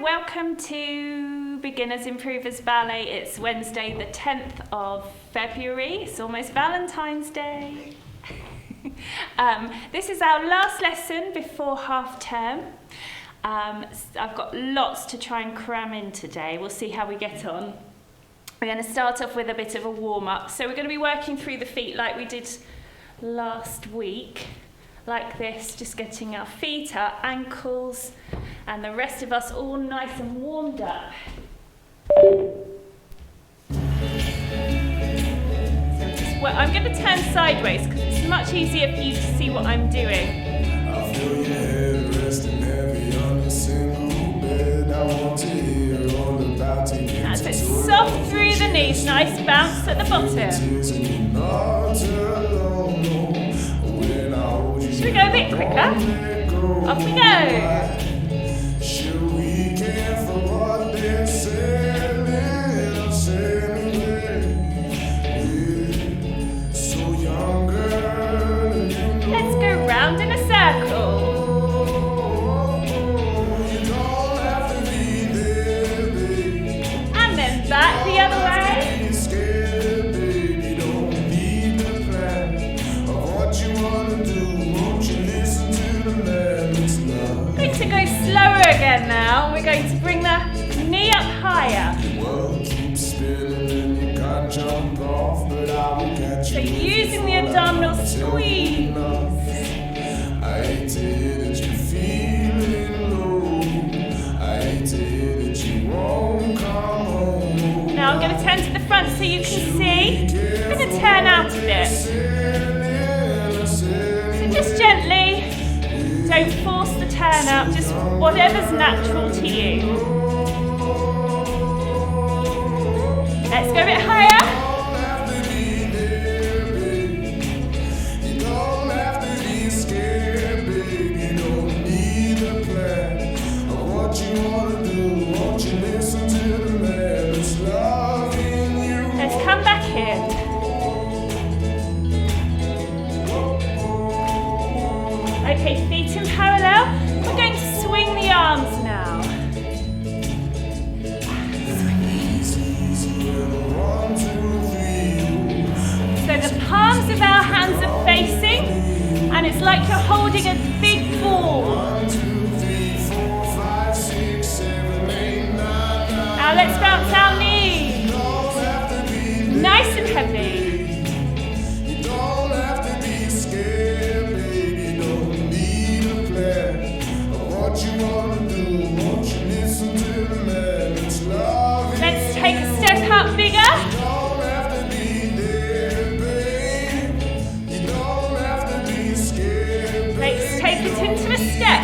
Welcome to Beginners Improvers Ballet. It's Wednesday the 10th of February. It's almost Valentine's Day. This is our last lesson before half term. I've got lots to try and cram in today. We'll see how we get on. We're going to start off with a bit of a warm-up. So we're going to be working through the feet like we did last week. Like this, just getting our feet, our ankles, and the rest of us all nice and warmed up. I'm going to turn sideways because it's much easier for you to see what I'm doing. I feel your head resting heavy on a single bed. I want to hear all about it. That's it. Soft through the knees, nice bounce at the bottom. Should we go a bit quicker? Off we go. Let's go round in a circle. And then back the other way. To go slower again now. We're going to bring the knee up higher. So using the abdominal squeeze. Now I'm going to turn to the front so you can see. I'm going to turn out of it. So just gently. Don't force the turn out, just whatever's natural to you. Let's go a bit higher. Let's come back in. Okay, feet in parallel. We're going to swing the arms now. So the palms of our hands are facing, and it's like you're holding a big ball. Now let's bounce our knees. Nice and heavy. Let's take a step up bigger. Let's take it into a step.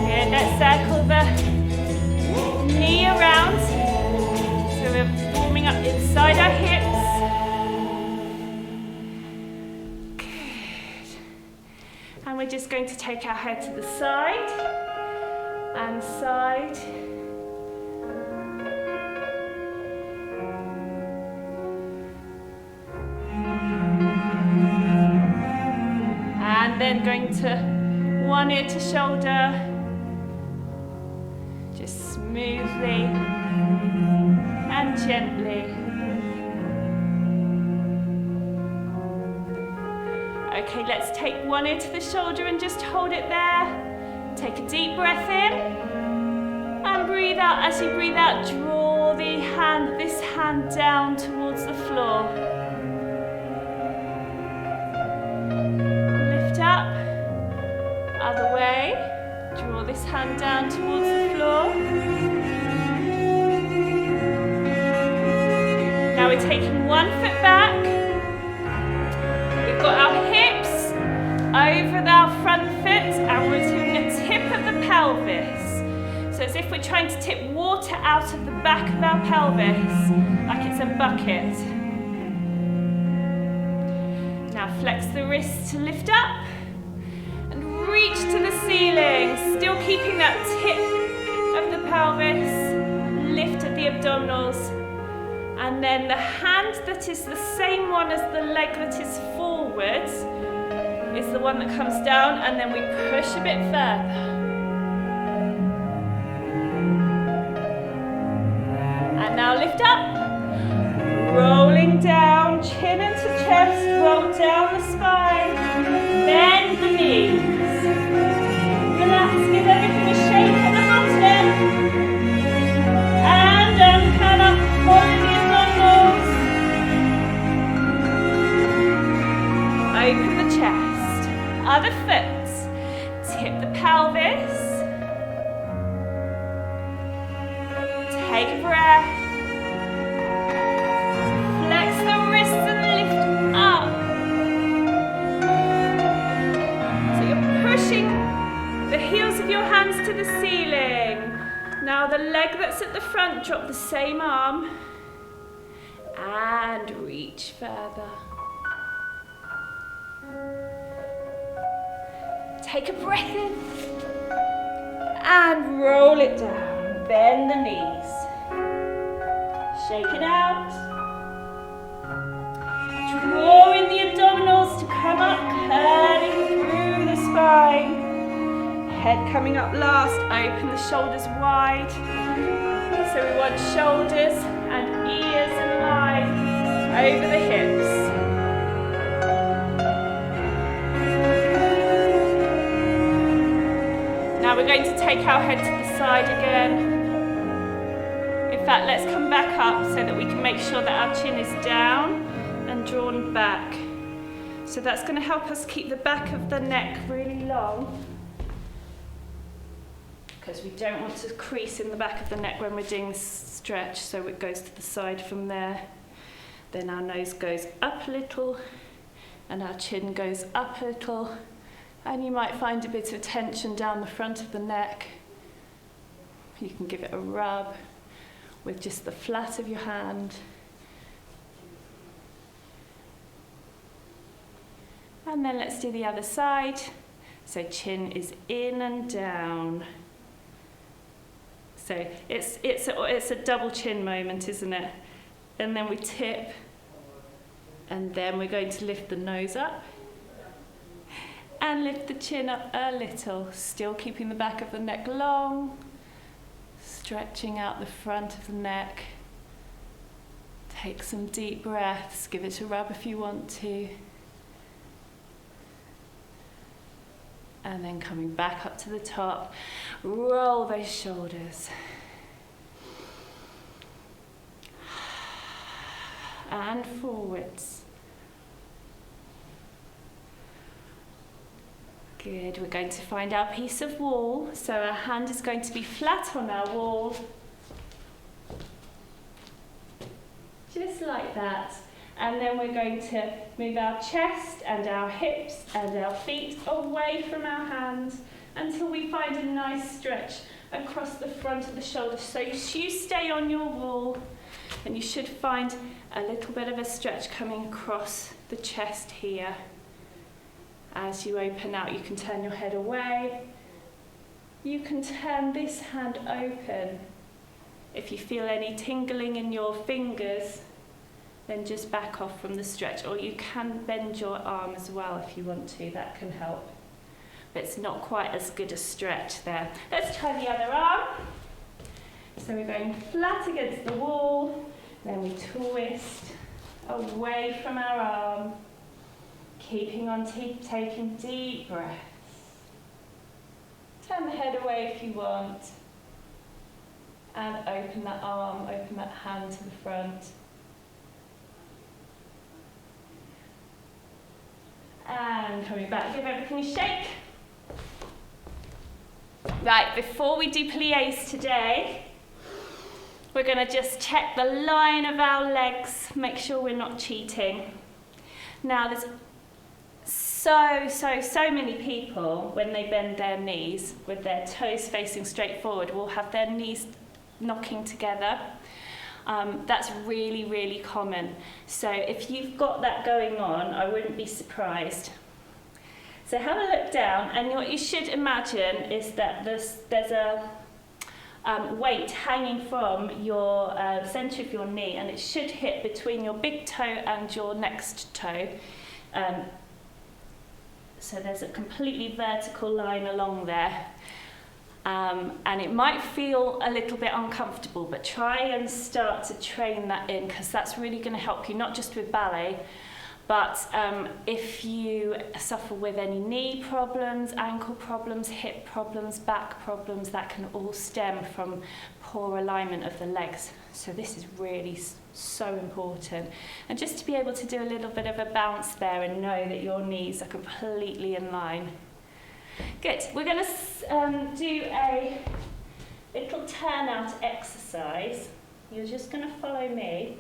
Good, let's circle the knee around. So we're warming up inside our hips. And we're just going to take our head to the side and side. And then going to one ear to shoulder, just smoothly and gently. Okay, let's take one ear to the shoulder and just hold it there. Take a deep breath in and breathe out. As you breathe out, draw this hand down towards the floor. Lift up, other way. Draw this hand down towards the floor. Now we're taking one foot back. We've got our hips over our front foot and we're doing a tip of the pelvis. So as if we're trying to tip water out of the back of our pelvis, like it's a bucket. Now flex the wrists to lift up and reach to the ceiling, still keeping that tip of the pelvis, lift at the abdominals And then the hand that is the same one as the leg that is forwards is the one that comes down, and then we push a bit further. And now lift up. Rolling down, chin into chest, roll down the spine, bend the knees. Relax, give everything a shake at the bottom. And come up, follow the abdominals. Open the chest. Other foot. Tip the pelvis. Take a breath. Flex the wrists and lift up. So you're pushing the heels of your hands to the ceiling. Now the leg that's at the front, drop the same arm and reach further. Take a breath in and roll it down. Bend the knees. Shake it out. Draw in the abdominals to come up, curling through the spine. Head coming up last, open the shoulders wide. So we want shoulders and ears in line over the hips. Now we're going to take our head to the side again. In fact, let's come back up so that we can make sure that our chin is down and drawn back. So that's going to help us keep the back of the neck really long, because we don't want to crease in the back of the neck when we're doing this stretch, so it goes to the side from there. Then our nose goes up a little and our chin goes up a little, and you might find a bit of tension down the front of the neck. You can give it a rub with just the flat of your hand. And then let's do the other side. So chin is in and down. So it's a double chin moment, isn't it? And then we tip, and then we're going to lift the nose up and lift the chin up a little, still keeping the back of the neck long, stretching out the front of the neck. Take some deep breaths, give it a rub if you want to. And then coming back up to the top, roll those shoulders. And forwards. Good, we're going to find our piece of wall. So our hand is going to be flat on our wall. Just like that. And then we're going to move our chest and our hips and our feet away from our hands until we find a nice stretch across the front of the shoulders. So you stay on your wall, and you should find a little bit of a stretch coming across the chest here. As you open out, you can turn your head away. You can turn this hand open. If you feel any tingling in your fingers, then just back off from the stretch, or you can bend your arm as well if you want to, that can help. But it's not quite as good a stretch there. Let's try the other arm. So we're going flat against the wall, then we twist away from our arm, keeping on taking deep breaths. Turn the head away if you want, and open that arm, open that hand to the front. And coming back, give everything a shake. Right, before we do pliés today, we're going to just check the line of our legs, make sure we're not cheating. Now, there's so many people, when they bend their knees with their toes facing straight forward, will have their knees knocking together. That's really, really common. So if you've got that going on, I wouldn't be surprised. So have a look down, and what you should imagine is that there's weight hanging from your centre of your knee, and it should hit between your big toe and your next toe. So there's a completely vertical line along there. And it might feel a little bit uncomfortable, but try and start to train that in, because that's really going to help you, not just with ballet, but if you suffer with any knee problems, ankle problems, hip problems, back problems, that can all stem from poor alignment of the legs. So this is really so important. And just to be able to do a little bit of a bounce there and know that your knees are completely in line. Good. We're going to do a little turnout exercise. You're just going to follow me.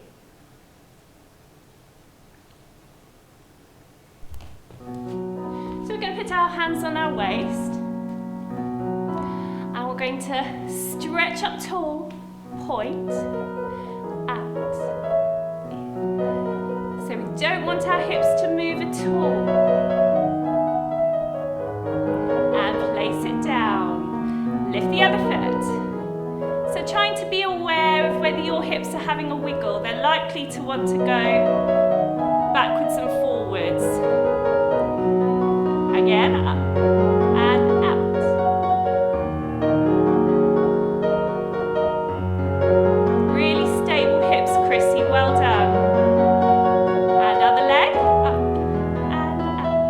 So we're going to put our hands on our waist, and we're going to stretch up tall, point, out. So we don't want our hips to move at all. And place it down. Lift the other foot. So trying to be aware of whether your hips are having a wiggle. They're likely to want to go backwards and forwards. Again, up and out. Really stable hips, Chrissy, well done. And other leg, up and out.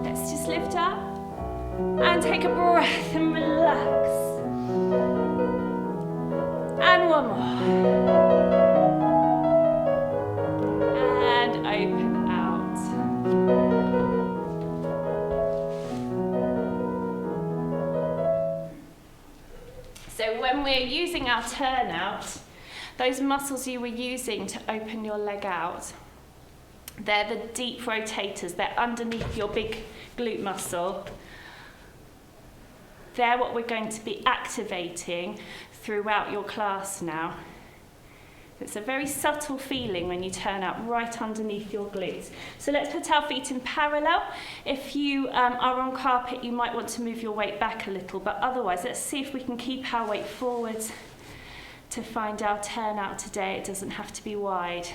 Let's just lift up and take a breath and relax. And one more. And open out. So when we're using our turnout, those muscles you were using to open your leg out, they're the deep rotators. They're underneath your big glute muscle. They're what we're going to be activating throughout your class now. It's a very subtle feeling when you turn out right underneath your glutes. So let's put our feet in parallel. If you are on carpet, you might want to move your weight back a little, but otherwise, let's see if we can keep our weight forwards to find our turnout today. It doesn't have to be wide.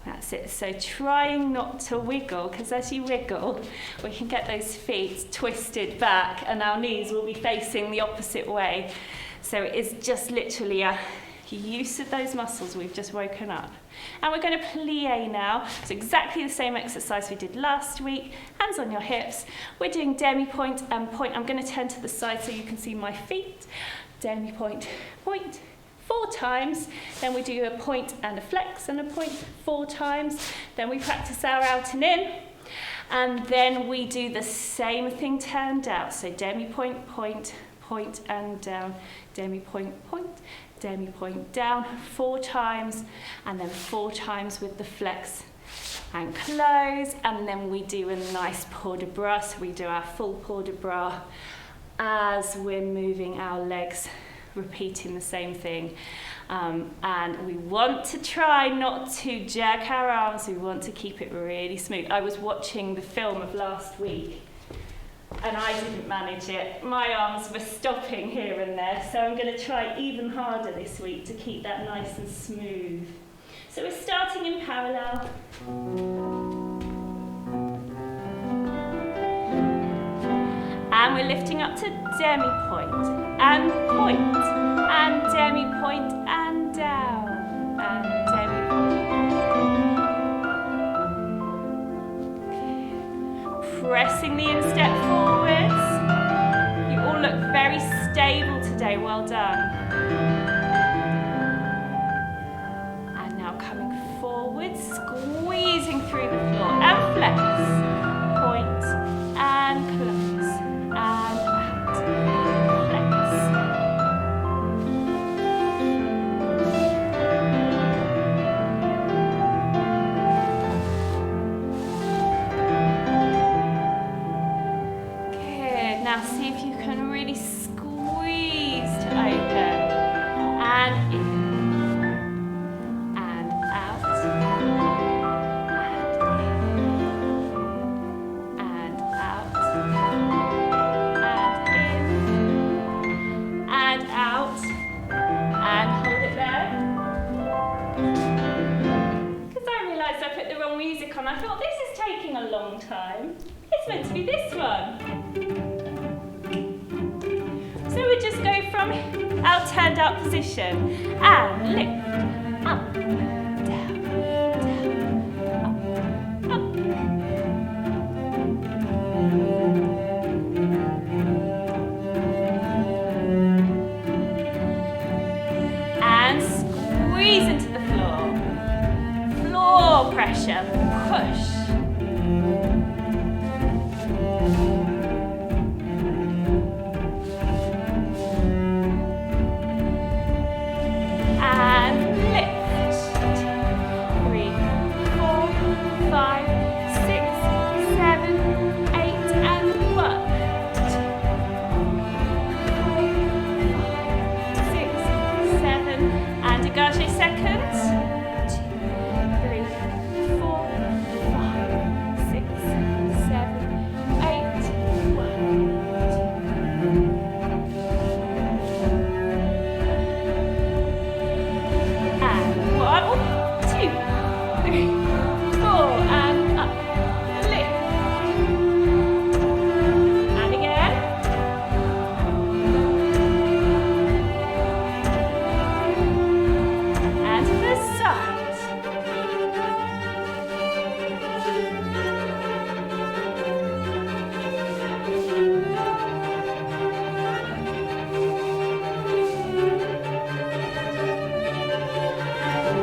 That's it. So trying not to wiggle, because as you wiggle, we can get those feet twisted back and our knees will be facing the opposite way. So it is just literally a use of those muscles we've just woken up. And we're going to plie now. It's exactly the same exercise we did last week. Hands on your hips. We're doing demi-point and point. I'm going to turn to the side so you can see my feet. Demi-point, point. 4 times, then we do a point and a flex and a point 4 times, then we practice our out and in, and then we do the same thing turned out. So demi-point, point, point and down, demi-point, point, demi-point down 4 times, and then 4 times with the flex and close, and then we do a nice port de bras. So we do our full port de bras as we're moving our legs, repeating the same thing. And we want to try not to jerk our arms. We want to keep it really smooth. I was watching the film of last week and I didn't manage it. My arms were stopping here and there, so I'm going to try even harder this week to keep that nice and smooth. So we're starting in parallel. And we're lifting up to demi-point and point and demi-point and down and demi-point. Pressing the instep forwards. You all look very stable today, well done. And now coming forward, squeezing through the floor and flex, point and close. And out. Flex. Good. Now see if you can really squeeze to open. And in. And out. taking a long time. It's meant to be this one. So we just go from our turned out position and lift, up, down, up, up. And squeeze into the floor. Floor pressure, push.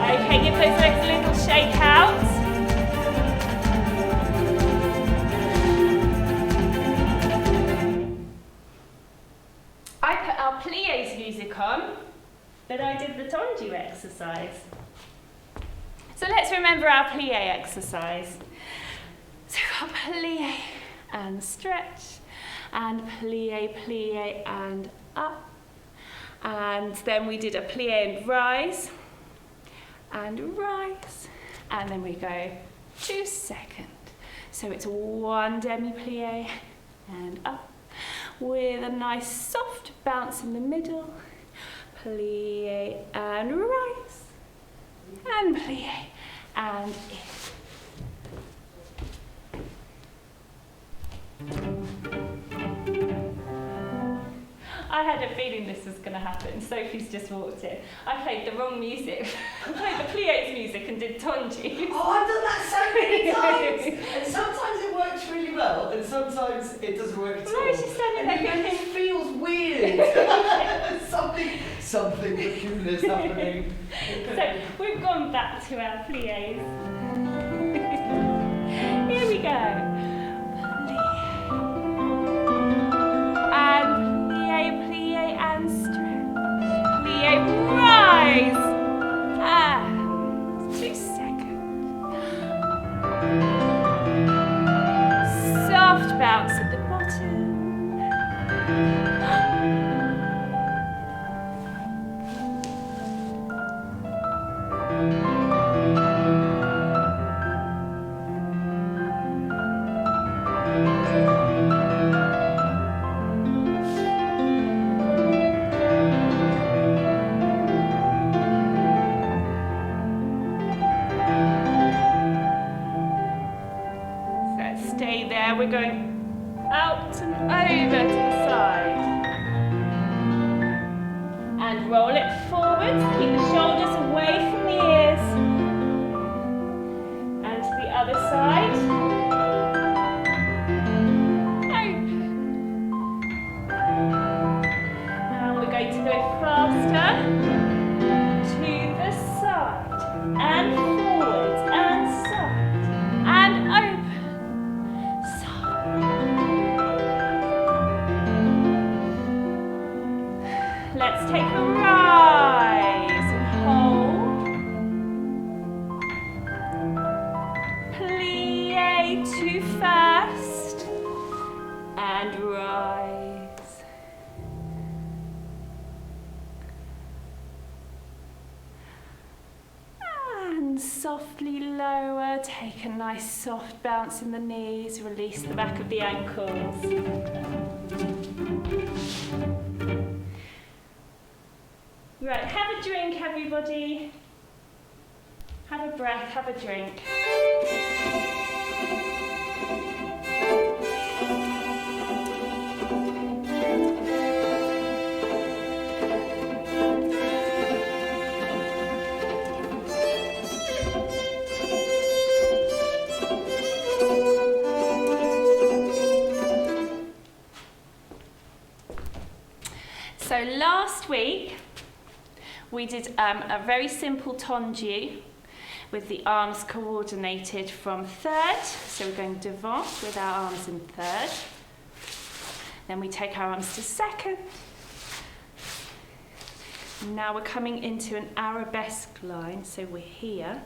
Okay, give those legs a little shake out. I put our pliés music on, but I did the tendu exercise. So let's remember our plié exercise. So we've got plié and stretch, and plié, plié and up. And then we did a plié and rise, and then we go 2 seconds. So it's 1 demi-plié and up, with a nice soft bounce in the middle, plié and rise, and plié and in. I had a feeling this was going to happen. Sophie's just walked in. I played the wrong music. I played the pliés music and did tendu. Oh, I've done that so many times! And sometimes it works really well, and sometimes it doesn't work at all. Why is she standing there and going, it feels weird. something peculiar is happening. So we've gone back to our pliés. Here we go. Plié and stretch. Plié, rise. And 2 seconds. Soft bounce at the bottom. Stay there, we're going out and over to the side. And roll it forwards, keep the shoulders away from the ears. And to the other side. Open. Now we're going to go faster. To the side. And forwards and side. And open. Let's take a rise and hold. Plié too fast and rise. And softly lower, take a nice soft bounce in the knees, release the back of the ankles. Right, have a drink, everybody. Have a breath, have a drink. So last week we did a very simple tendu with the arms coordinated from third. So we're going devant with our arms in third. Then we take our arms to second. Now we're coming into an arabesque line, so we're here.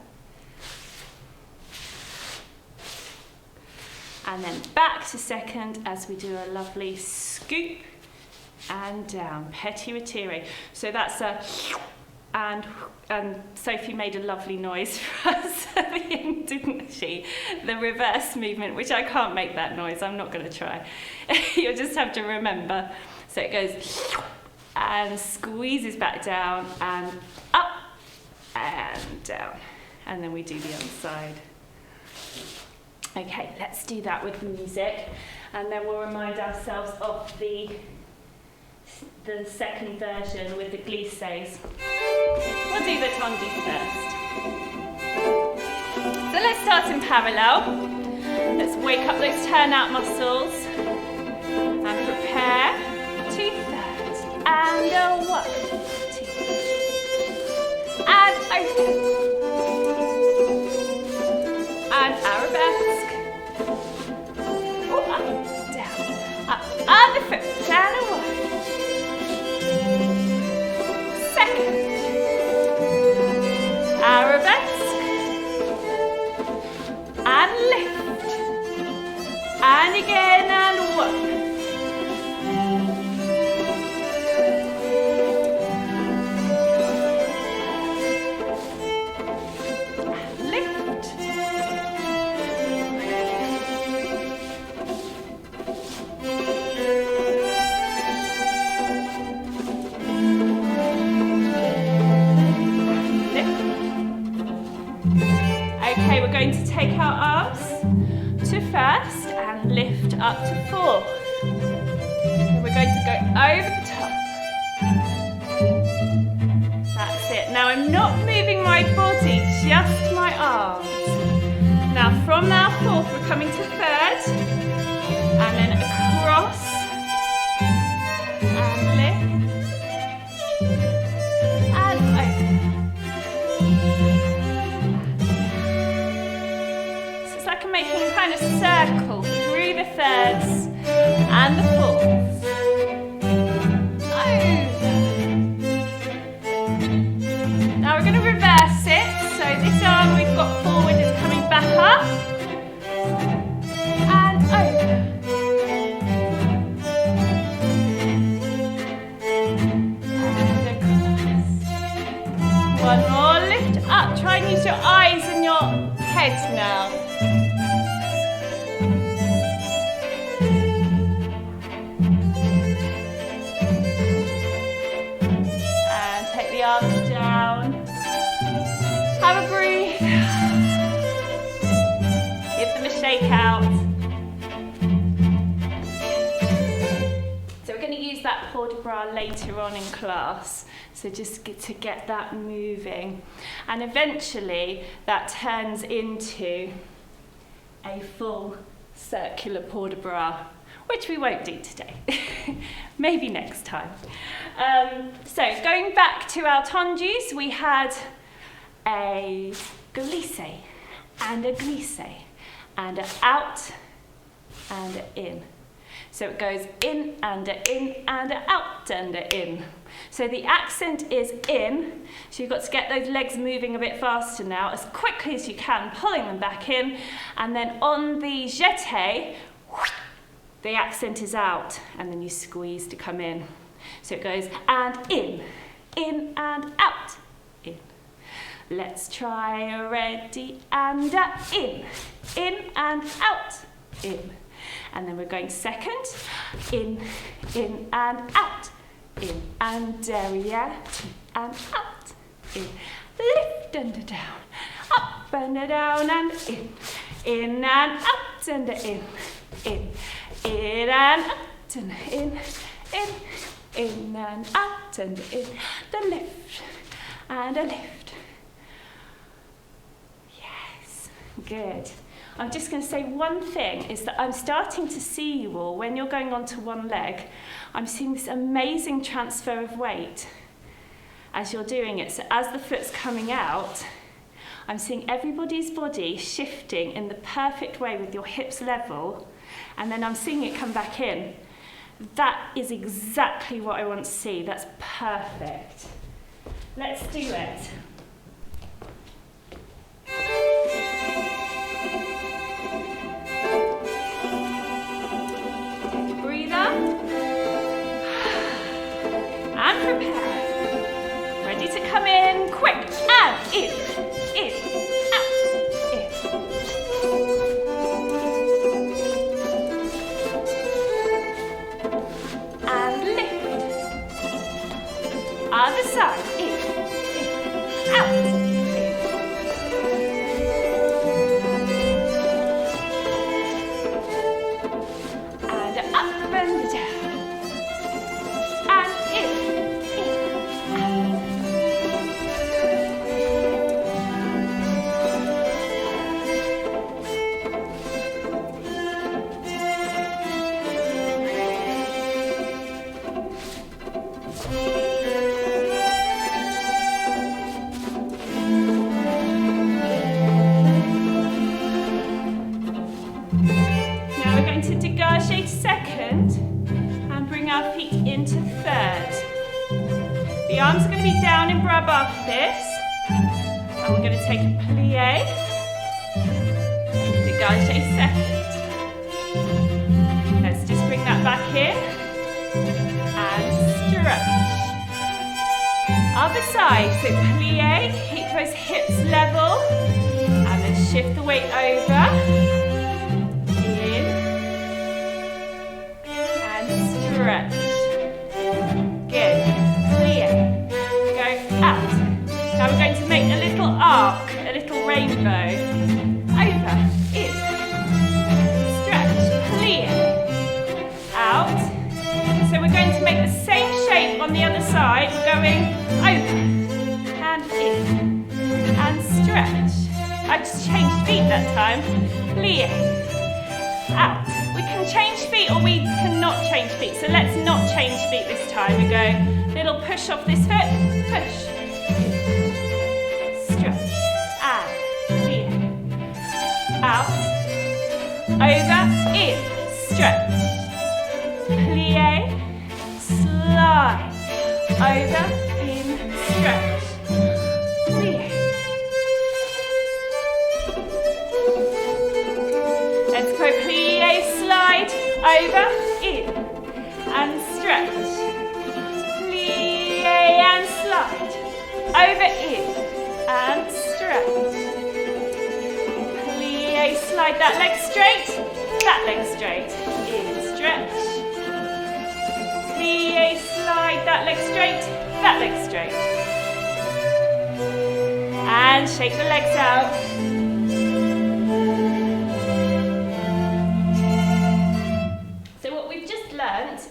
And then back to second as we do a lovely scoop and down, petit retire. So that's a, and Sophie made a lovely noise for us at the end, didn't she? The reverse movement, which I can't make that noise, I'm not going to try. You'll just have to remember. So it goes and squeezes back down and up and down. And then we do the other side. Okay, let's do that with music. And then we'll remind ourselves of the second version with the glisses. We'll do the tendu first. So let's start in parallel. Let's wake up those turnout muscles and prepare 2/3 and a 1, 2, and open and arabesque. Oh, up, down, up, and the foot down and 1. Second, arabesque, and lift, and again, and 1. Okay, we're going to take our arms to first and lift up to 4. And we're going to go over the top. That's it. Now I'm not moving my body, just my arms. Now from now 4th, we're coming to 3rd, and then across, and lift, and open. Making a kind of circle through the 3rds and the 4ths. Now we're going to reverse it. So this arm we've got forward is coming back up and over. And across. One more, lift up. Try and use your eyes and your head now. Arms down. Have a breathe. Give them a shake out. So we're going to use that port de bras later on in class. So just to get that moving. And eventually that turns into a full circular port de bras, which we won't do today. Maybe next time. So going back to our tendus, we had a glisse and a glisse and a out and a in. So it goes in and a in and a out and a in. So the accent is in, so you've got to get those legs moving a bit faster now, as quickly as you can, pulling them back in, and then on the jeté, the accent is out, and then you squeeze to come in. So it goes and in and out, in. Let's try, ready, and in and out, in. And then we're going second, in and out, in and derrière, and out, in. Lift and down, up and down and in and out and in and out and in and out and in. The lift and a lift. Yes, good. I'm just going to say one thing, is that I'm starting to see you all, when you're going onto one leg, I'm seeing this amazing transfer of weight as you're doing it. So as the foot's coming out, I'm seeing everybody's body shifting in the perfect way with your hips level, and then I'm seeing it come back in. That is exactly what I want to see. That's perfect. Let's do it. Take a breather. And prepare. Ready to come in. Quick. And in. In. Out. In. Other side, in, out, in. And up and down, and in, out. Second, and bring our feet into third. The arms are going to be down in grab after this, and we're going to take a plie, dégagé second. Let's just bring that back in, and stretch. Other side, so plie, keep those hips level, and then shift the weight over. Stretch. Good. Clear. Go out. Now we're going to make a little arc, a little rainbow. Over. In. Stretch. Clear. Out. So we're going to make the same shape on the other side. We're going over. And in. And stretch. I just changed feet that time. Clear. Out. We can change feet or we cannot change feet. So let's not change feet this time. We go little push off this foot, push, stretch, and clear, out, over, in, stretch, plie, slide, over, in, stretch, clear. Let's go plie, slide, over, in, and stretch, plie and slide, over, in, and stretch, plie, slide, that leg straight, in, stretch, plie, slide, that leg straight, and shake the legs out.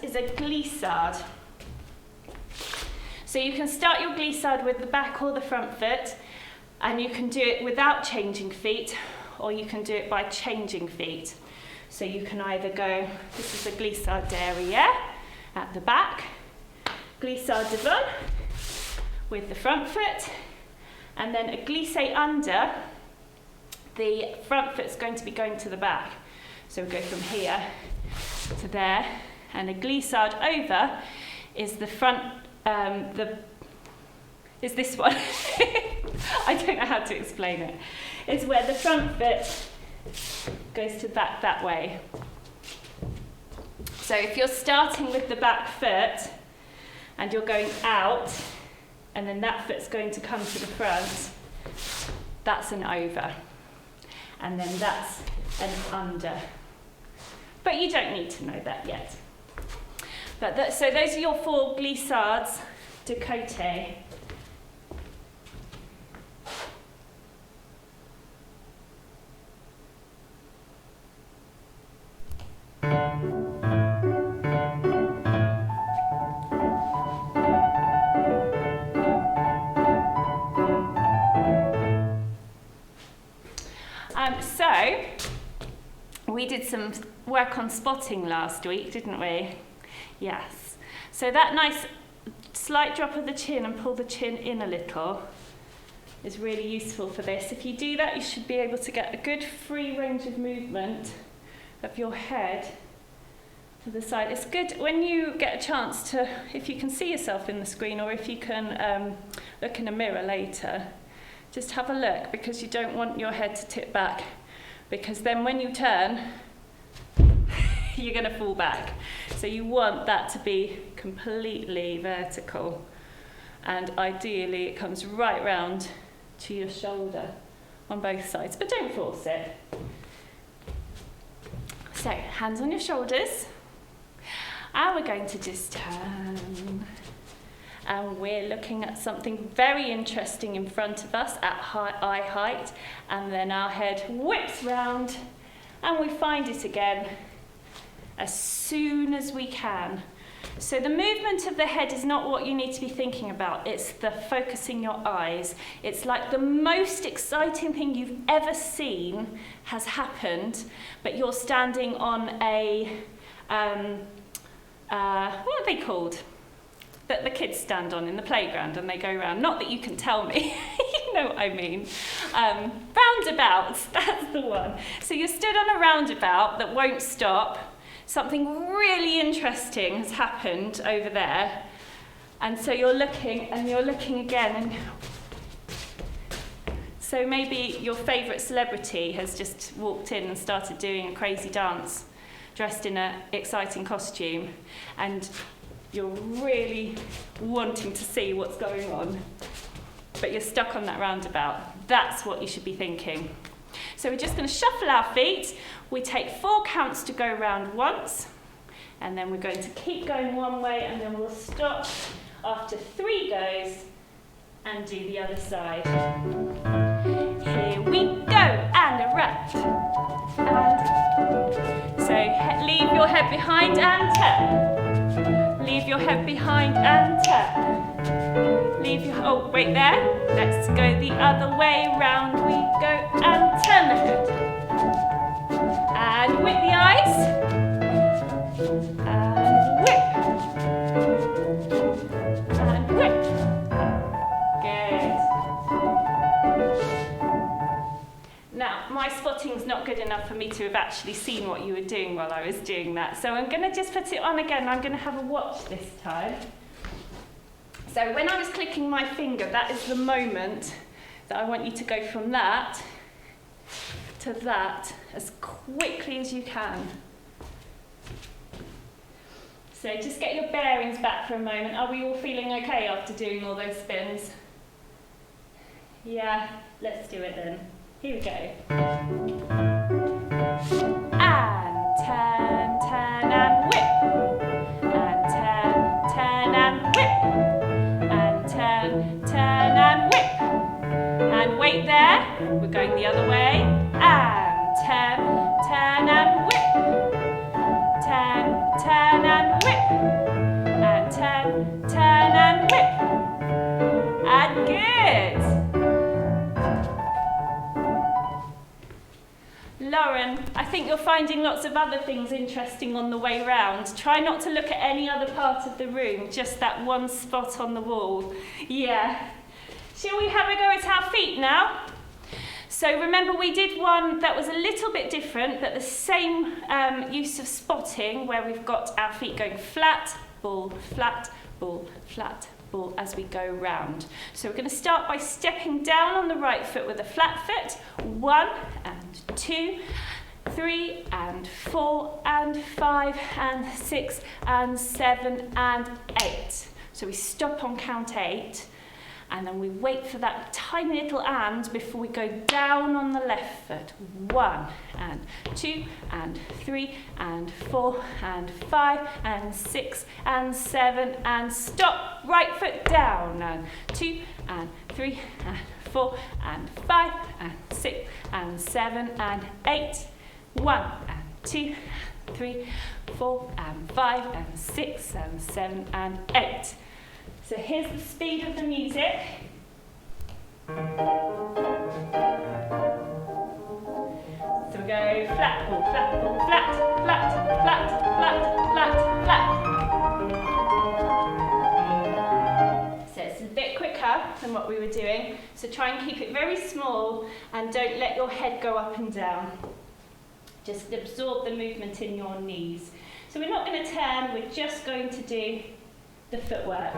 Is a glissade. So you can start your glissade with the back or the front foot, and you can do it without changing feet, or you can do it by changing feet. So you can either go, this is a glissade derrière at the back, glissade devant with the front foot, and then a glissé under, the front foot's going to be going to the back. So we go from here to there. And a glissade over is the front, is this one. I don't know how to explain it. It's where the front foot goes to back that way. So if you're starting with the back foot and you're going out, and then that foot's going to come to the front, that's an over. And then that's an under. But you don't need to know that yet. But so those are your 4 glissades de côté. So some work on spotting last week, didn't we? Yes. So that nice slight drop of the chin and pull the chin in a little is really useful for this. If you do that, you should be able to get a good free range of movement of your head to the side. It's good when you get a chance to, if you can see yourself in the screen, or if you can look in a mirror later, just have a look, because you don't want your head to tip back, because then when you turn, you're going to fall back. So you want that to be completely vertical, and ideally it comes right round to your shoulder on both sides, but don't force it. So hands on your shoulders, and we're going to just turn, and we're looking at something very interesting in front of us at eye height, and then our head whips round and we find it again as soon as we can. So the movement of the head is not what you need to be thinking about, it's the focusing your eyes. It's like the most exciting thing you've ever seen has happened, but you're standing on a, what are they called? That the kids stand on in the playground and they go round. Not that you can tell me, you know what I mean. Roundabouts, that's the one. So you're stood on a roundabout that won't stop. Something really interesting has happened over there. And so you're looking and you're looking again. And so maybe your favourite celebrity has just walked in and started doing a crazy dance, dressed in an exciting costume. And you're really wanting to see what's going on, but you're stuck on that roundabout. That's what you should be thinking. So we're just going to shuffle our feet. We take 4 counts to go round once, and then we're going to keep going one way, and then we'll stop after 3 goes and do the other side. Here we go, and a left. And so leave your head behind and turn. Leave your head behind and turn. Leave your, oh, wait there. Let's go the other way round we go and turn the head. And whip the eyes. And whip. And whip. Good. Now, my spotting's not good enough for me to have actually seen what you were doing while I was doing that. So I'm going to just put it on again. I'm going to have a watch this time. So when I was clicking my finger, that is the moment that I want you to go from that to that as quickly as you can. So just get your bearings back for a moment. Are we all feeling okay after doing all those spins? Yeah, let's do it then. Here we go. And turn, turn and whip. And turn, turn and whip. And turn, turn and whip. And wait there. We're going the other way. And turn, turn and whip. Turn, turn and whip. And turn, turn and whip. And good. Lauren, I think you're finding lots of other things interesting on the way round. Try not to look at any other part of the room, just that one spot on the wall. Yeah. Shall we have a go at our feet now? So remember, we did one that was a little bit different, but the same use of spotting, where we've got our feet going flat, ball, flat, ball, flat, ball, as we go round. So we're going to start by stepping down on the right foot with a flat foot. 1 and 2, 3 and 4 and 5 and 6 and 7 and 8. So we stop on count 8. And then we wait for that tiny little and before we go down on the left foot. 1 and 2 and 3 and 4 and 5 and 6 and 7 and stop. Right foot down. And 2 and 3 and 4 and 5 and 6 and 7 and 8. 1 and 2 and 3, 4 and 5 and 6 and 7 and 8. So here's the speed of the music. So we're go flat, pull, flat, pull, flat, flat, flat, flat, flat, flat. So it's a bit quicker than what we were doing. So try and keep it very small and don't let your head go up and down. Just absorb the movement in your knees. So we're not going to turn, we're just going to do the footwork.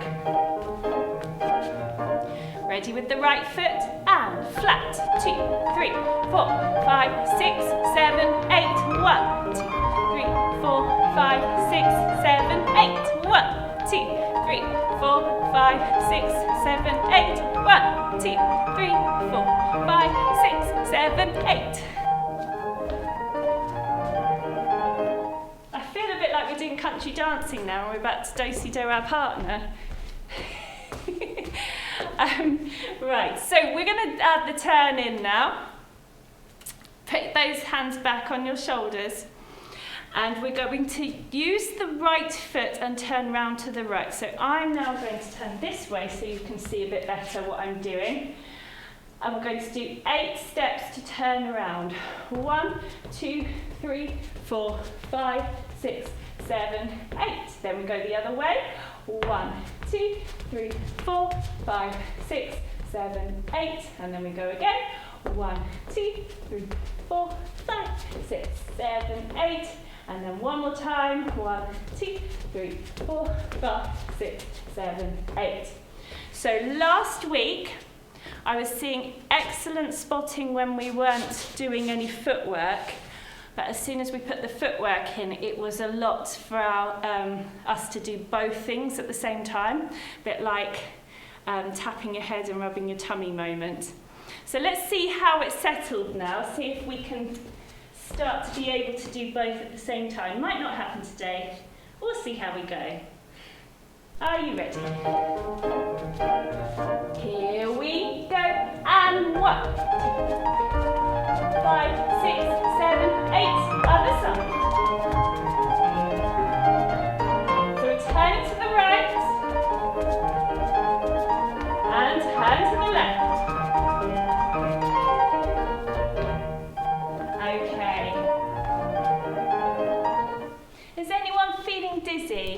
Ready with the right foot and flat. 2, 3, 4, 5, 6, 7, 8. 1, 2, 3, 4, 5, 6, 7, 8. 1, 2, 3, 4, 5, 6, 7, 8. 1, 2, 3, 4, 5, 6, 7, 8. I feel a bit like we're doing country dancing now and we're about to do-si-do our partner. Right, so we're going to add the turn in now. Put those hands back on your shoulders. And we're going to use the right foot and turn round to the right. So I'm now going to turn this way so you can see a bit better what I'm doing. And we're going to do 8 steps to turn around. 1, 2, 3, 4, 5, 6, 7, 8. Then we go the other way. 1, 2, 3, 4, 5, 6, 7, 8. And then we go again. 1, 2, 3, 4, 5, 6, 7, 8. And then one more time. 1, 2, 3, 4, 5, 6, 7, 8. So last week, I was seeing excellent spotting when we weren't doing any footwork. But as soon as we put the footwork in, it was a lot for us to do both things at the same time. A bit like tapping your head and rubbing your tummy moment. So let's see how it's settled now. See if we can start to be able to do both at the same time. Might not happen today. We'll see how we go. Are you ready? Here we go. And 1, 2, 5, 6, 7, 8. Other side. So we're turning to the right and turn to the left. Okay. Is anyone feeling dizzy?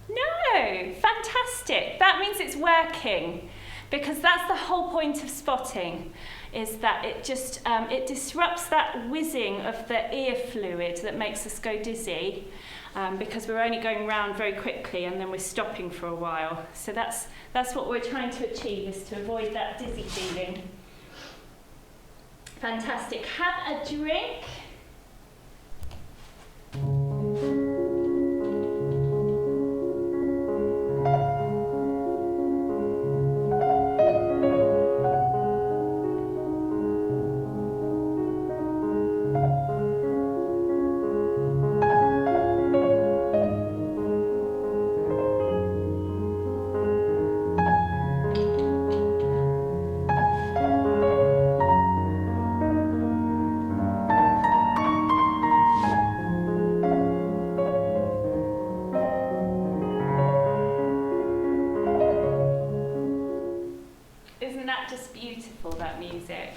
No, fantastic. That means it's working, because that's the whole point of spotting, is that it just it disrupts that whizzing of the ear fluid that makes us go dizzy, because we're only going round very quickly and then we're stopping for a while. So that's what we're trying to achieve, is to avoid that dizzy feeling. Fantastic. Have a drink. That music.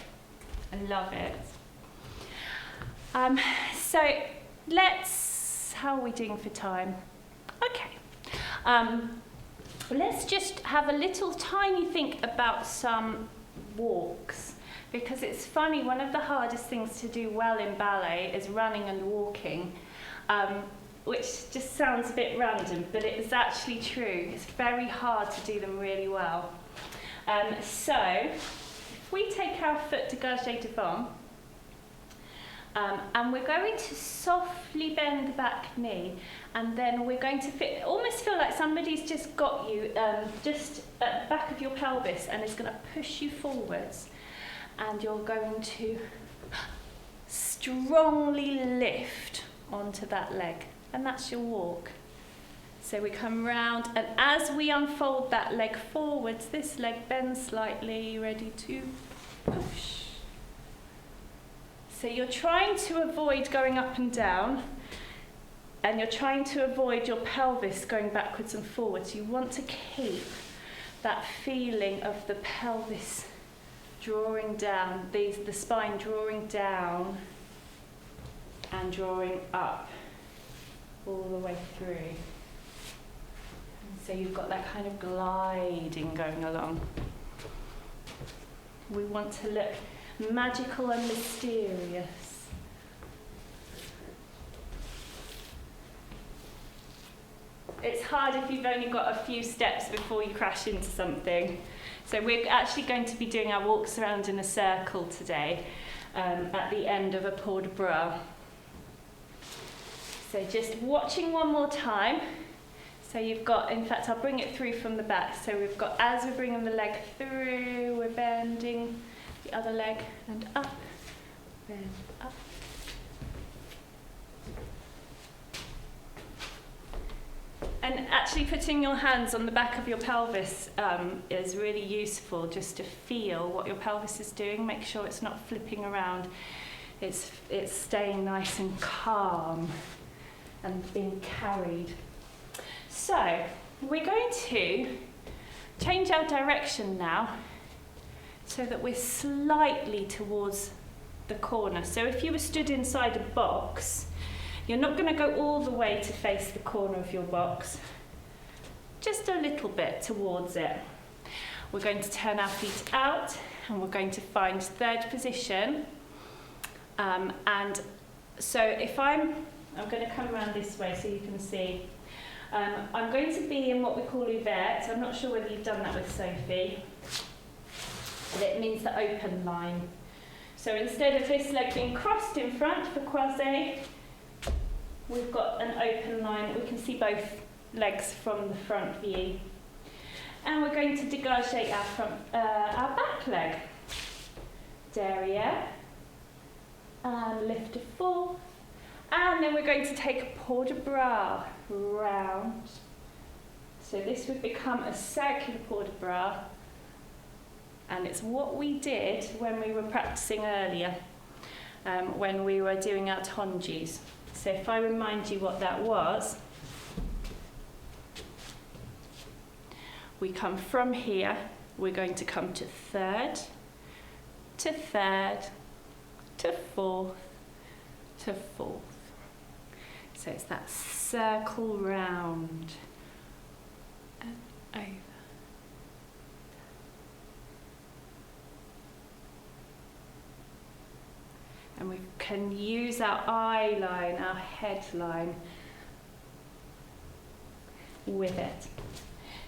I love it. So how are we doing for time? Okay. Let's just have a little tiny think about some walks, because it's funny, one of the hardest things to do well in ballet is running and walking, which just sounds a bit random, but it is actually true. It's very hard to do them really well. So, if we take our foot dégagé devant, and we're going to softly bend the back knee, and then we're going to almost feel like somebody's just got you just at the back of your pelvis and is going to push you forwards, and you're going to strongly lift onto that leg, and that's your walk. So we come round, and as we unfold that leg forwards, this leg bends slightly, ready to push. So you're trying to avoid going up and down, and you're trying to avoid your pelvis going backwards and forwards. You want to keep that feeling of the pelvis drawing down, the spine drawing down and drawing up all the way through. And so you've got that kind of gliding going along. We want to look magical and mysterious. It's hard if you've only got a few steps before you crash into something. So we're actually going to be doing our walks around in a circle today at the end of a port de bras. So just watching one more time. So you've got, in fact, I'll bring it through from the back. So we've got, as we're bringing the leg through, we're bending the other leg and up, bend up. And actually putting your hands on the back of your pelvis is really useful, just to feel what your pelvis is doing. Make sure it's not flipping around. It's staying nice and calm and being carried. So we're going to change our direction now so that we're slightly towards the corner. So if you were stood inside a box, you're not going to go all the way to face the corner of your box, just a little bit towards it. We're going to turn our feet out and we're going to find third position. And so if I'm going to come around this way so you can see. I'm going to be in what we call ouverte. I'm not sure whether you've done that with Sophie. And it means the open line. So instead of this leg being crossed in front for croisé, we've got an open line. We can see both legs from the front view. And we're going to dégagé our back leg. Derrière. And lift to full. And then we're going to take a port de bras round. So this would become a circular port de bras. And it's what we did when we were practicing earlier, when we were doing our tondus. So if I remind you what that was, we come from here, we're going to come to third, to fourth, to fourth. So it's that circle round and over. And we can use our eye line, our head line with it.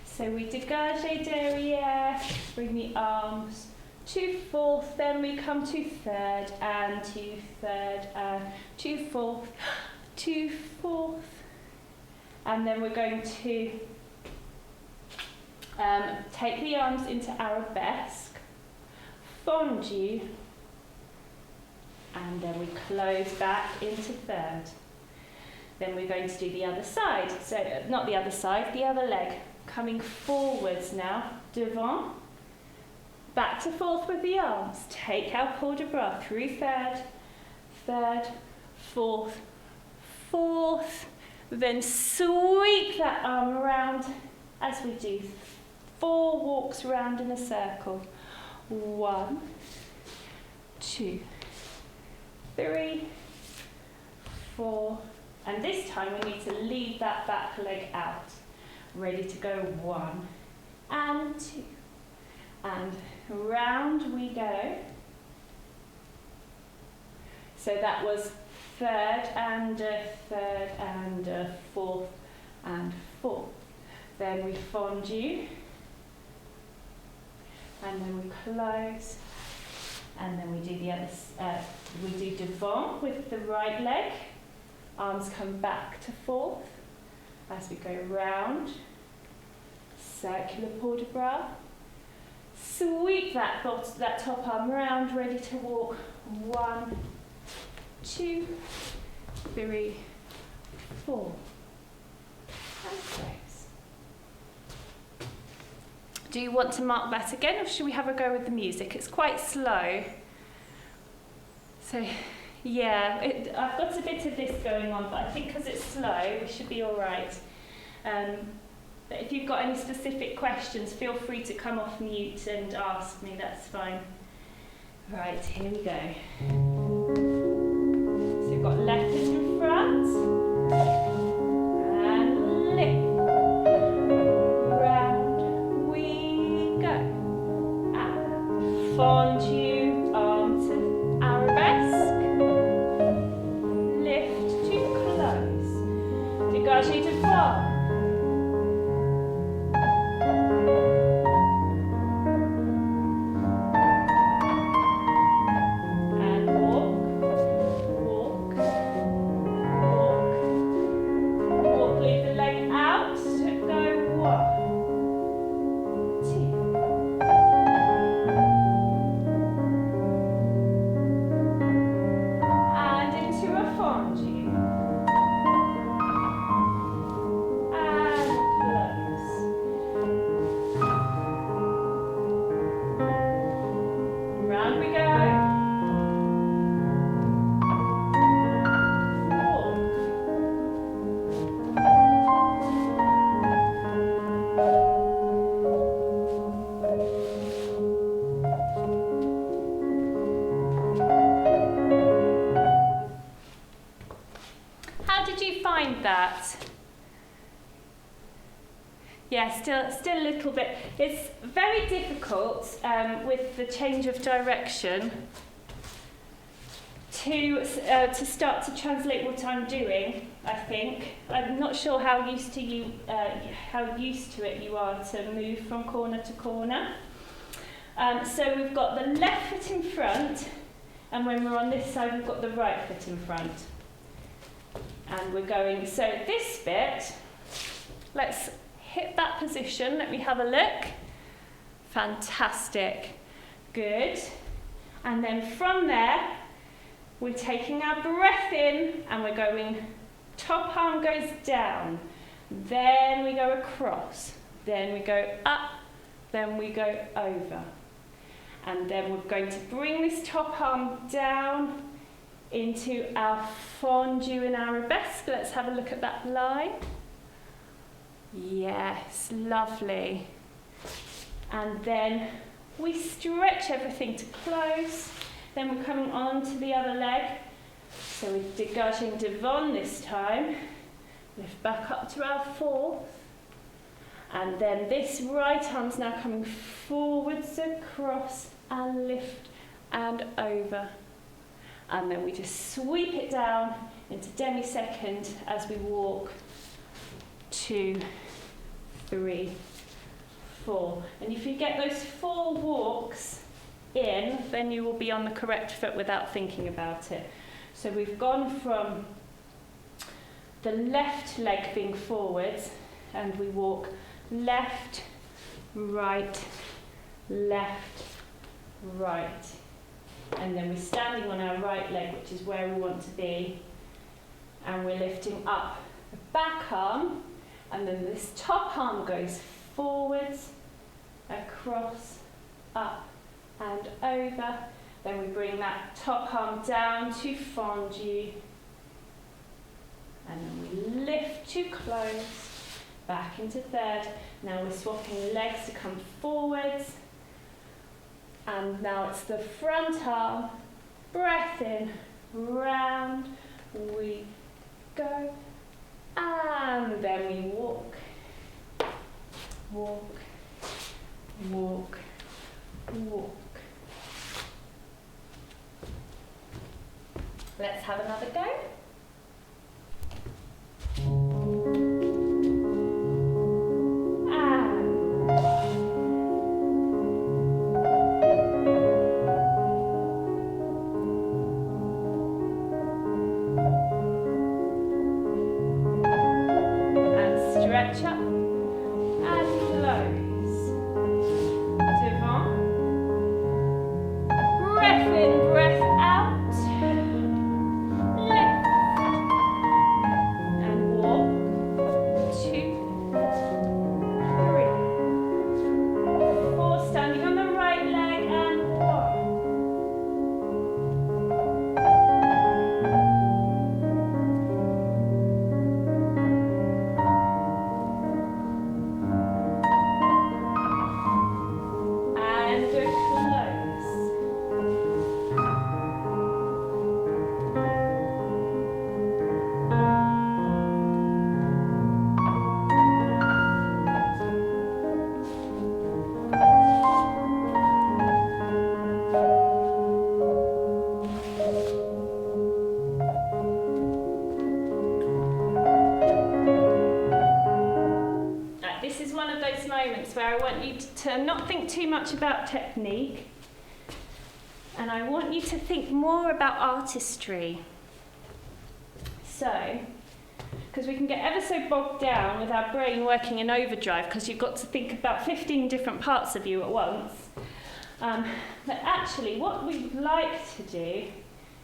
So we dégagé derrière, bring the arms to fourth, then we come to third and to third and to fourth, and then we're going to take the arms into arabesque, fondu, and then we close back into third. Then we're going to do the other side. So not the other side, the other leg. Coming forwards now, devant, back to fourth with the arms. Take our port de bras through third, fourth, then sweep that arm around as we do 4 walks round in a circle. 1, 2, 3, 4, and this time we need to leave that back leg out. Ready to go, 1 and 2, and round we go. So that was third and fourth and fourth. Then we fondu, and then we close, and then we do the other. We do devant with the right leg. Arms come back to fourth as we go round. Circular port de bras. Sweep that top arm round, ready to walk. 1, 2, 3, 4. And close. Do you want to mark that again, or should we have a go with the music? It's quite slow. So, yeah, I've got a bit of this going on, but I think because it's slow, we should be all right. But if you've got any specific questions, feel free to come off mute and ask me, that's fine. Right, here we go. So we've got left foot in front. And lift. Round we go. And fondue, arm to arabesque. Lift to close. Dégagez devant. That. Yeah, still a little bit. It's very difficult with the change of direction to start to translate what I'm doing. I think I'm not sure how used to it you are to move from corner to corner. So we've got the left foot in front, and when we're on this side, we've got the right foot in front. And we're going, so this bit, let's hit that position. Let me have a look. Fantastic. Good. And then from there, we're taking our breath in and we're going, top arm goes down. Then we go across. Then we go up. Then we go over. And then we're going to bring this top arm down into our fondue and arabesque. Let's have a look at that line. Yes, lovely. And then we stretch everything to close. Then we're coming on to the other leg. So we're dégaging devant this time. Lift back up to our fourth. And then this right arm's now coming forwards, across, and lift and over. And then we just sweep it down into demi-second as we walk. 2, 3, 4. And if you get those 4 walks in, then you will be on the correct foot without thinking about it. So we've gone from the left leg being forwards, and we walk left, right, left, right. And then we're standing on our right leg, which is where we want to be. And we're lifting up the back arm. And then this top arm goes forwards, across, up, and over. Then we bring that top arm down to fondue. And then we lift to close, back into third. Now we're swapping legs to come forwards. And now it's the front arm, breath in, round, we go, and then we walk, walk, walk, walk. Let's have another go. Stretch up and close. Devant. Breath in, breath out. Lift. And walk. 2, 3, 4. Standing on the right leg and 1. to not think too much about technique, and I want you to think more about artistry. So, because we can get ever so bogged down with our brain working in overdrive, because you've got to think about 15 different parts of you at once. But actually, what we'd like to do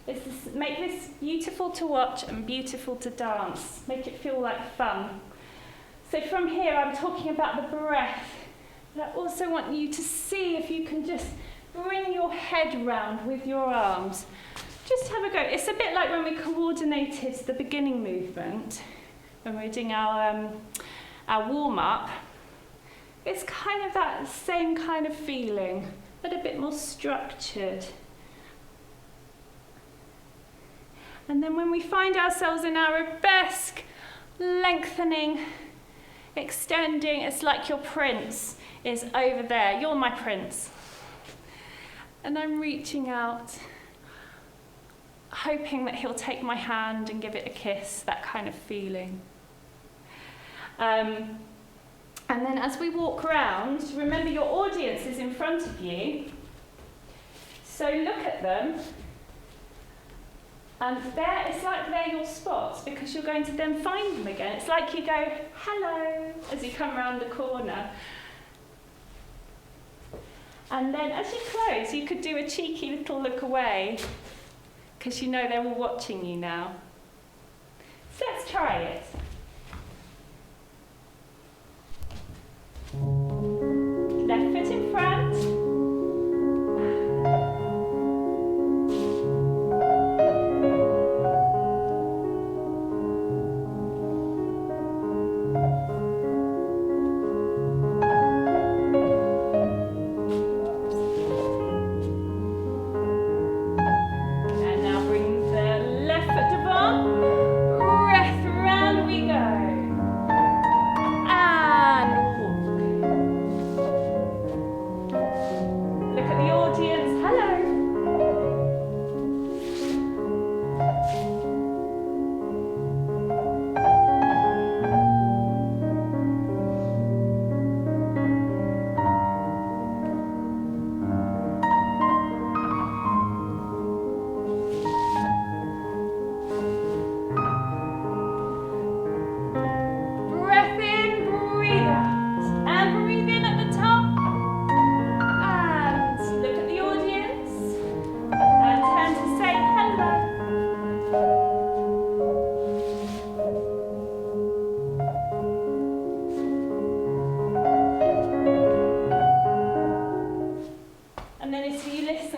is make this beautiful to watch and beautiful to dance. Make it feel like fun. So from here, I'm talking about the breath. But I also want you to see if you can just bring your head round with your arms. Just have a go. It's a bit like when we coordinated the beginning movement, when we were doing our warm-up. It's kind of that same kind of feeling, but a bit more structured. And then when we find ourselves in arabesque, lengthening, extending, it's like your prince is over there. You're my prince. And I'm reaching out, hoping that he'll take my hand and give it a kiss, that kind of feeling. And then as we walk around, remember your audience is in front of you. So look at them. And there, it's like they're your spots, because you're going to then find them again. It's like you go, hello, as you come around the corner. And then as you close, you could do a cheeky little look away, because you know they're all watching you now. So let's try it. Left foot in front.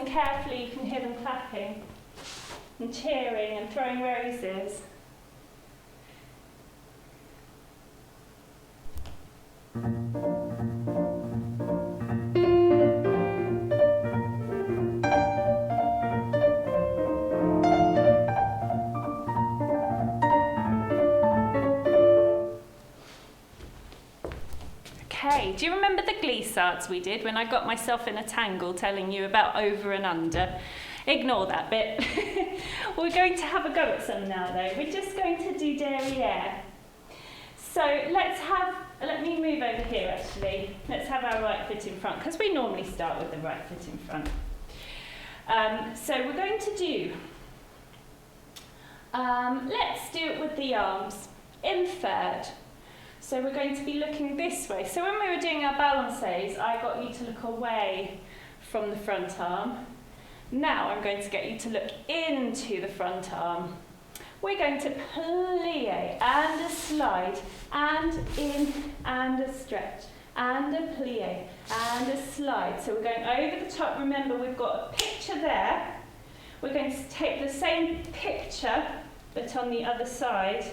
Carefully, you can hear them clapping and cheering and throwing roses. Okay, do you remember the glissades we did when I got myself in a tangle telling you about over and under? Ignore that bit. We're going to have a go at some now though. We're just going to do derriere. So let me move over here actually. Let's have our right foot in front, because we normally start with the right foot in front. So we're going to do, let's do it with the arms in third. So we're going to be looking this way. So when we were doing our balancés, I got you to look away from the front arm. Now I'm going to get you to look into the front arm. We're going to plie and a slide, and in and a stretch, and a plie and a slide. So we're going over the top. Remember, we've got a picture there. We're going to take the same picture, but on the other side,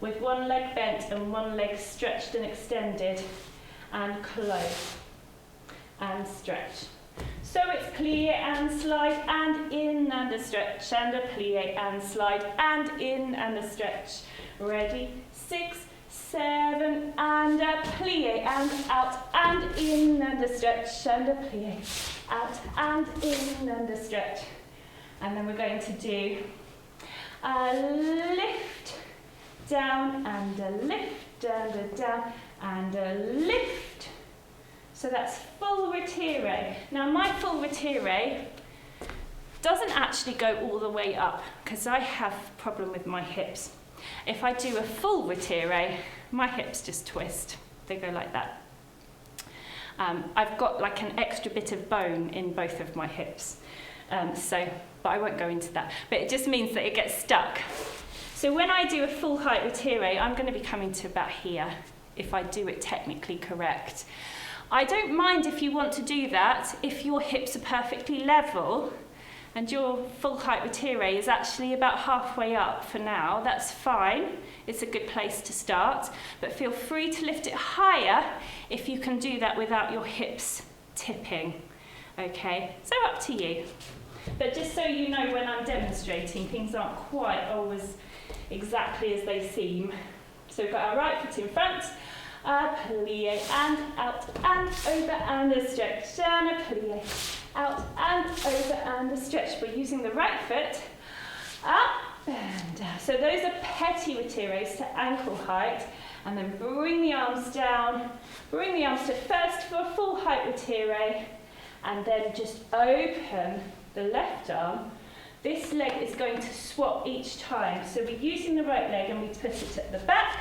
with one leg bent and one leg stretched and extended, and close, and stretch. So it's plie and slide, and in and a stretch, and a plie and slide, and in and a stretch. Ready? 6, 7, and a plie and out, and in and a stretch, and a plie, out, and in and a stretch. And then we're going to do a lift, down, and a lift, and a down, and a lift. So that's full retire. Now my full retire doesn't actually go all the way up because I have a problem with my hips. If I do a full retire, my hips just twist. They go like that. I've got like an extra bit of bone in both of my hips. But I won't go into that. But it just means that it gets stuck. So when I do a full height retire, I'm going to be coming to about here if I do it technically correct. I don't mind if you want to do that if your hips are perfectly level and your full height retire is actually about halfway up for now. That's fine. It's a good place to start. But feel free to lift it higher if you can do that without your hips tipping. Okay, so up to you. But just so you know, when I'm demonstrating, things aren't quite always exactly as they seem. So we've got our right foot in front, plie, and out, and over, and a stretch, and a plie, out, and over, and a stretch. We're using the right foot, up, and down. So those are petit retires to ankle height, and then bring the arms down, bring the arms to first for a full height retire, and then just open the left arm. This leg is going to swap each time. So we're using the right leg and we put it at the back,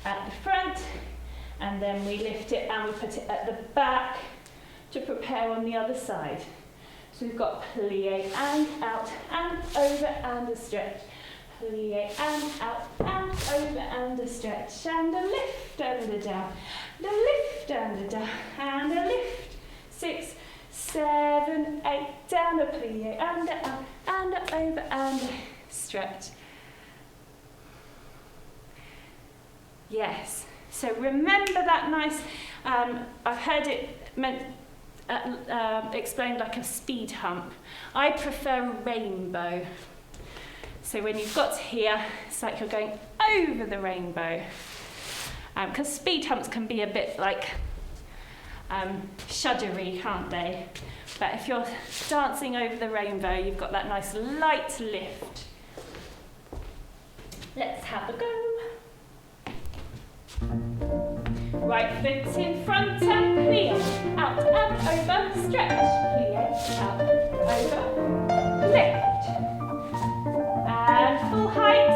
at the front, and then we lift it and we put it at the back to prepare on the other side. So we've got plie and out and over and a stretch. Plie and out and over and a stretch. And a lift and a down. And a lift and a down. And a lift. 6, 7, 8, down a plie and a up and a over and a stretch. Yes. So remember that nice. I've heard it explained like a speed hump. I prefer a rainbow. So when you've got to here, it's like you're going over the rainbow. Because speed humps can be a bit like shuddery, can't they? But if you're dancing over the rainbow, you've got that nice light lift. Let's have a go. Right foot in front and plie, out and over, stretch, plie, out, over, lift. And full height,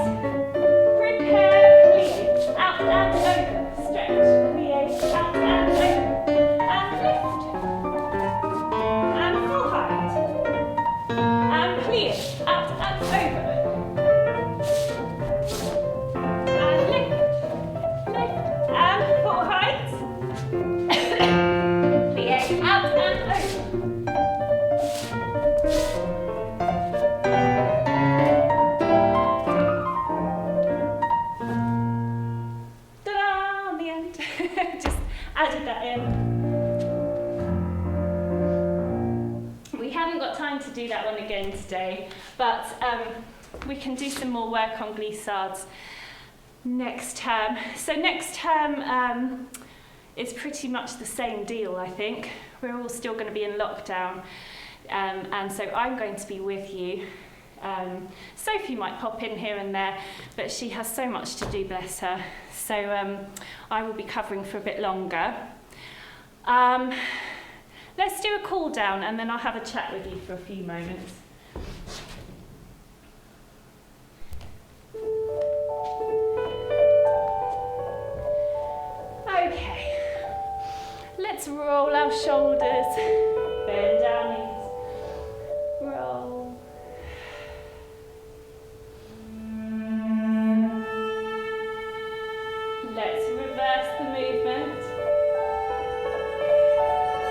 prepare, plie, out and over, stretch, plie, out and over, and lift. And full height, and plie, out and over. And lift, lift, and full height, plie, out and over. Ta-da! On the end. Just added that in. We haven't got time to do that one again today, but we can do some more work on glissades next term. So next term is pretty much the same deal, I think. We're all still going to be in lockdown, and so I'm going to be with you. Sophie might pop in here and there, but she has so much to do, bless her. So I will be covering for a bit longer. Let's do a cool down and then I'll have a chat with you for a few moments. Okay, let's roll our shoulders, bend our knees, roll. Let's reverse the movement.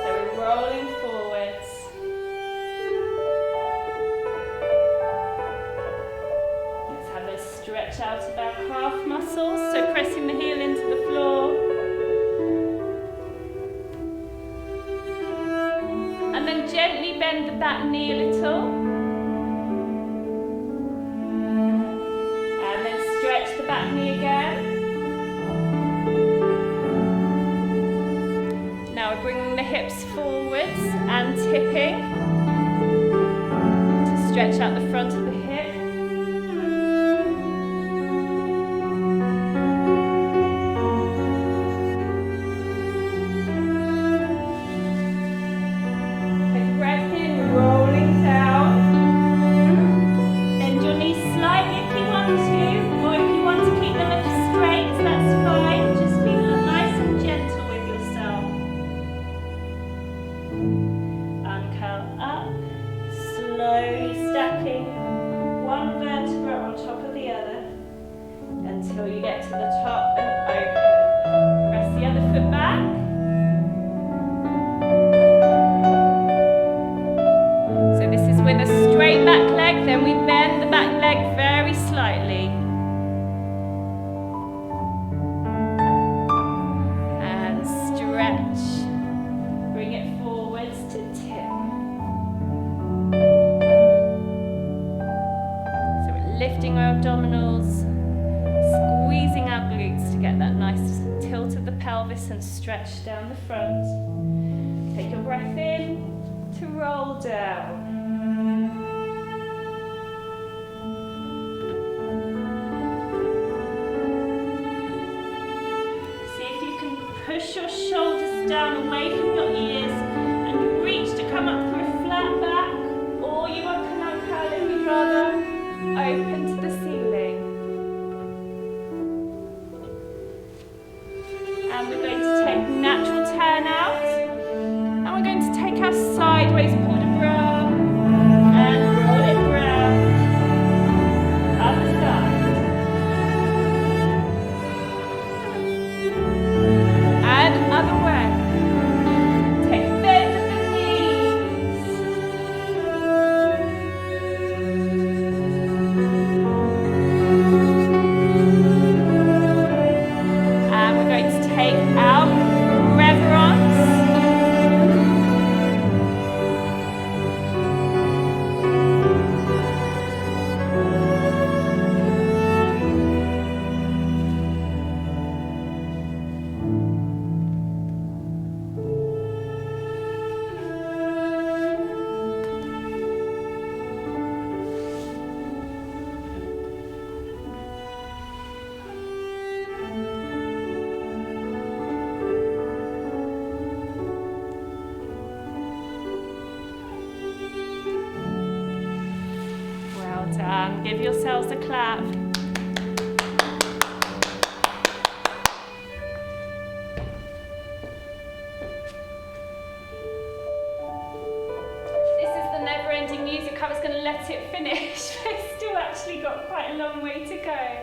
So we're rolling forwards. Let's have a stretch out of our calf muscles, so pressing the heel into the floor. And then gently bend the back knee a little. And then stretch the back knee again. Now we're bringing the hips forwards and tipping to stretch out the front of the hip. that's fine. Just be nice and gentle with yourself. Uncurl up, slowly stacking one vertebra on top of the other until you get to the top and open. Press the other foot back. So this is with a straight back leg, then we bend the back leg very slightly. And stretch. Bring it forwards to tip. So we're lifting our abdominals, squeezing our glutes to get that nice tilt of the pelvis and stretch down the front. Take your breath in to roll down. See if you can push your shoulders down away from your ears and reach to come up through a flat back, or you can uncurl if you'd rather open to the ceiling. And we're going to take natural turn out. And we're going to take our sideways port de bras and roll it round. Other side. And other way. Take bend of the knees. And we're going to take out reverence. Well done. Give yourselves a clap. This is the never-ending music. I was going to let it finish, but it's still actually got quite a long way to go.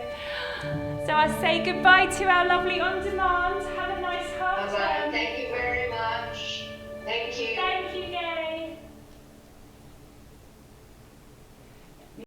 So I say goodbye to our lovely on-demand.